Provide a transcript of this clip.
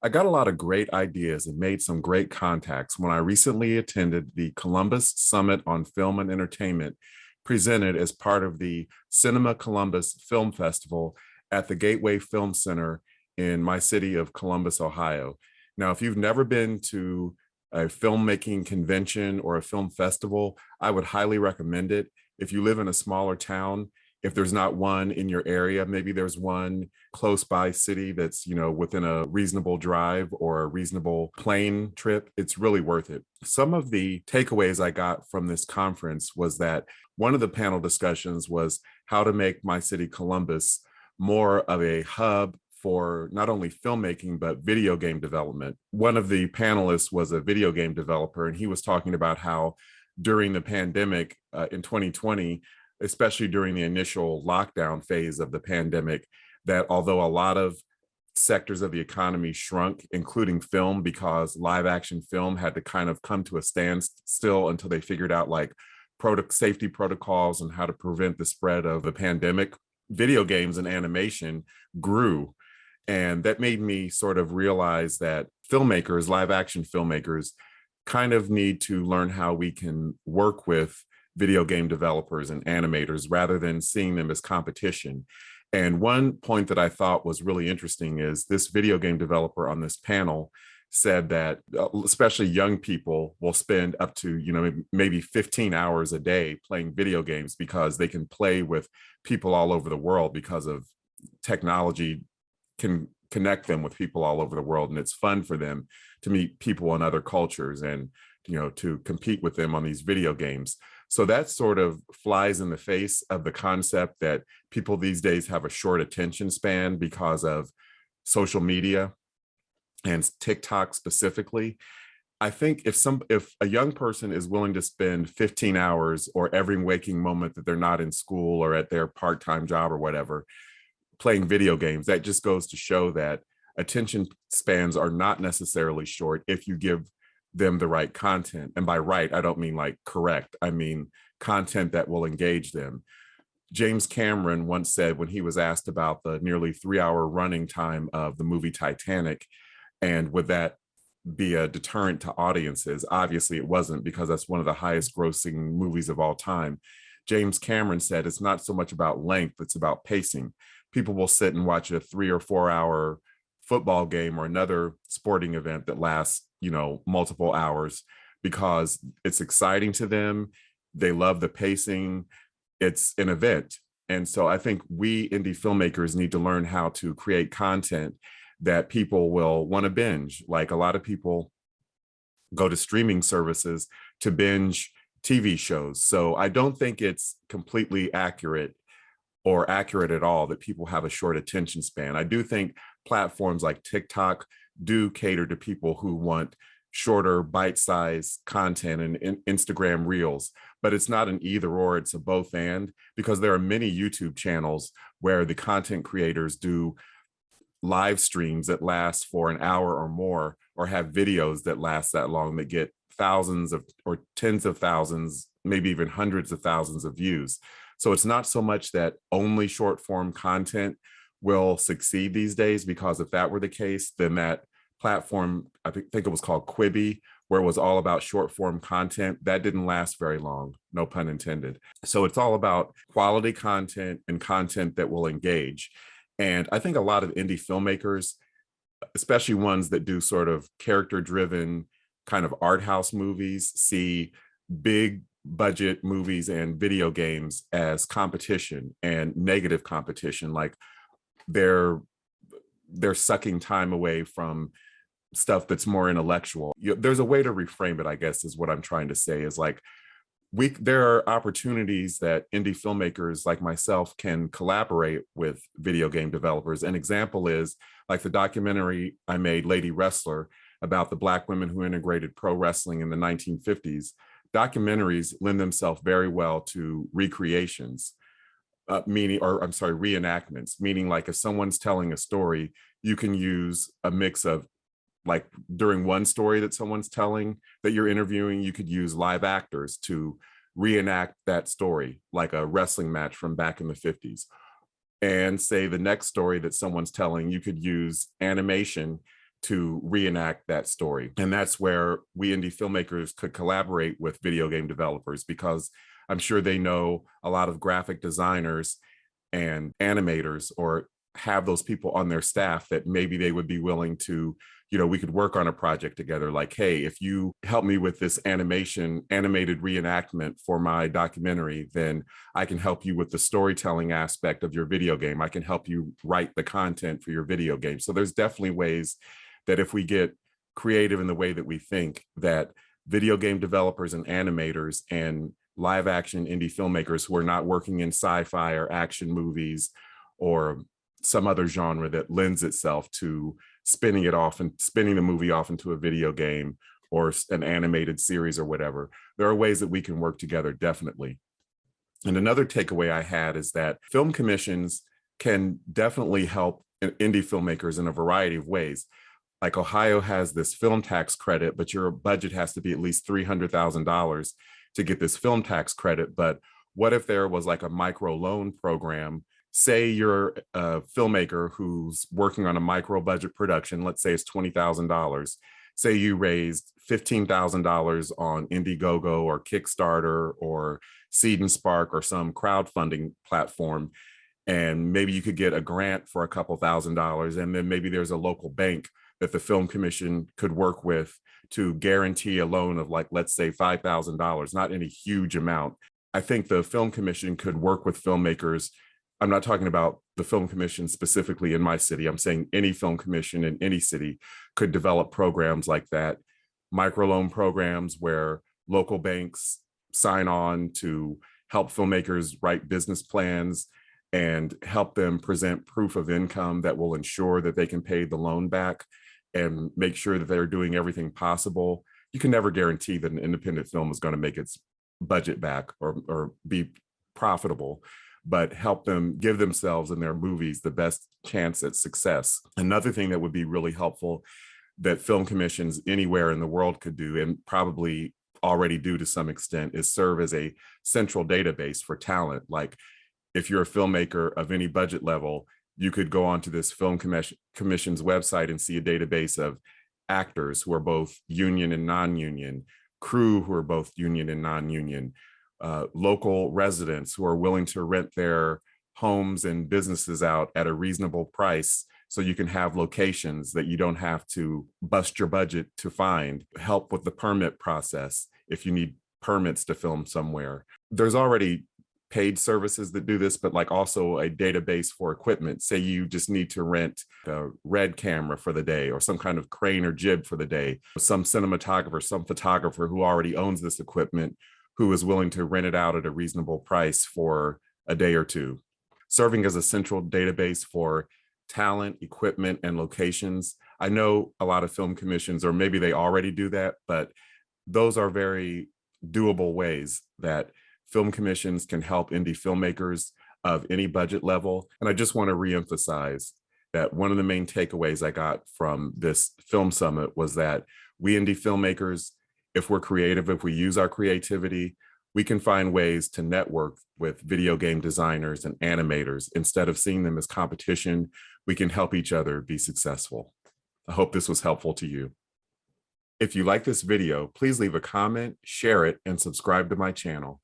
I got a lot of great ideas and made some great contacts when I recently attended the Columbus Summit on Film and Entertainment, presented as part of the Cinema Columbus Film Festival at the Gateway Film Center in my city of Columbus, Ohio. Now, if you've never been to a filmmaking convention or a film festival, I would highly recommend it. If you live in a smaller town, if there's not one in your area, maybe there's one close by city that's, within a reasonable drive or a reasonable plane trip, it's really worth it. Some of the takeaways I got from this conference was that one of the panel discussions was how to make my city, Columbus, more of a hub for not only filmmaking, but video game development. One of the panelists was a video game developer, and he was talking about how during the pandemic in 2020, especially during the initial lockdown phase of the pandemic, that although a lot of sectors of the economy shrunk, including film, because live action film had to kind of come to a standstill until they figured out like product safety protocols and how to prevent the spread of the pandemic, video games and animation grew. And that made me sort of realize that filmmakers, live action filmmakers, kind of need to learn how we can work with video game developers and animators rather than seeing them as competition. And one point that I thought was really interesting is this video game developer on this panel said that especially young people will spend up to, maybe 15 hours a day playing video games because they can play with people all over the world because of technology can connect them with people all over the world. And it's fun for them to meet people in other cultures and, to compete with them on these video games. So that sort of flies in the face of the concept that people these days have a short attention span because of social media and TikTok specifically. I think if a young person is willing to spend 15 hours or every waking moment that they're not in school or at their part-time job or whatever, playing video games, that just goes to show that attention spans are not necessarily short if you give them the right content. And by right, I don't mean like correct. I mean content that will engage them. James Cameron once said when he was asked about the nearly 3-hour running time of the movie Titanic, and would that be a deterrent to audiences? Obviously it wasn't, because that's one of the highest grossing movies of all time. James Cameron said it's not so much about length, it's about pacing. People will sit and watch a 3 or 4 hour football game or another sporting event that lasts, multiple hours because it's exciting to them. They love the pacing. It's an event. And so I think we indie filmmakers need to learn how to create content that people will want to binge. Like a lot of people go to streaming services to binge TV shows. So I don't think it's completely accurate or accurate at all that people have a short attention span. I do think platforms like TikTok do cater to people who want shorter bite-sized content and Instagram reels, but it's not an either or, it's a both and, because there are many YouTube channels where the content creators do live streams that last for an hour or more, or have videos that last that long that get thousands of or tens of thousands, maybe even hundreds of thousands of views. So it's not so much that only short form content will succeed these days, because if that were the case, then that platform, I think it was called Quibi, where it was all about short form content, that didn't last very long, no pun intended. So it's all about quality content and content that will engage. And I think a lot of indie filmmakers, especially ones that do sort of character driven kind of art house movies, see big budget movies and video games as competition and negative competition. Like they're sucking time away from stuff that's more intellectual. There's a way to reframe it, I guess, is what I'm trying to say, is like there are opportunities that indie filmmakers like myself can collaborate with video game developers. An example is like the documentary I made, Lady Wrestler, about the Black women who integrated pro wrestling in the 1950s. Documentaries lend themselves very well to recreations, reenactments, meaning like if someone's telling a story, you can use a mix of, like during one story that someone's telling that you're interviewing, you could use live actors to reenact that story, like a wrestling match from back in the 50s. And say the next story that someone's telling, you could use animation to reenact that story. And that's where we indie filmmakers could collaborate with video game developers, because I'm sure they know a lot of graphic designers and animators, or have those people on their staff that maybe they would be willing to, we could work on a project together. Like, hey, if you help me with this animated reenactment for my documentary, then I can help you with the storytelling aspect of your video game. I can help you write the content for your video game. So there's definitely ways that if we get creative in the way that we think, that video game developers and animators and live action indie filmmakers who are not working in sci-fi or action movies or some other genre that lends itself to spinning the movie off into a video game or an animated series or whatever. There are ways that we can work together, definitely. And another takeaway I had is that film commissions can definitely help indie filmmakers in a variety of ways. Like Ohio has this film tax credit, but your budget has to be at least $300,000 to get this film tax credit. But what if there was like a micro loan program? Say you're a filmmaker who's working on a micro budget production, let's say it's $20,000. Say you raised $15,000 on Indiegogo or Kickstarter or Seed and Spark or some crowdfunding platform, and maybe you could get a grant for a couple $1,000s, and then maybe there's a local bank that the film commission could work with to guarantee a loan of, like, let's say $5,000, not any huge amount. I think the film commission could work with filmmakers. I'm not talking about the film commission specifically in my city. I'm saying any film commission in any city could develop programs like that, microloan programs where local banks sign on to help filmmakers write business plans and help them present proof of income that will ensure that they can pay the loan back and make sure that they're doing everything possible. You can never guarantee that an independent film is going to make its budget back or be profitable, but help them give themselves and their movies the best chance at success. Another thing that would be really helpful that film commissions anywhere in the world could do, and probably already do to some extent, is serve as a central database for talent. Like, if you're a filmmaker of any budget level, you could go onto this film commission's website and see a database of actors who are both union and non-union, crew who are both union and non-union, local residents who are willing to rent their homes and businesses out at a reasonable price, so you can have locations that you don't have to bust your budget to find, help with the permit process if you need permits to film somewhere. There's already paid services that do this, but like also a database for equipment. Say you just need to rent a red camera for the day, or some kind of crane or jib for the day. Some cinematographer, some photographer who already owns this equipment, who is willing to rent it out at a reasonable price for a day or two. Serving as a central database for talent, equipment, and locations. I know a lot of film commissions, or maybe they already do that, but those are very doable ways that film commissions can help indie filmmakers of any budget level. And I just want to reemphasize that one of the main takeaways I got from this film summit was that we indie filmmakers, if we're creative, if we use our creativity, we can find ways to network with video game designers and animators. Instead of seeing them as competition, we can help each other be successful. I hope this was helpful to you. If you like this video, please leave a comment, share it, and subscribe to my channel.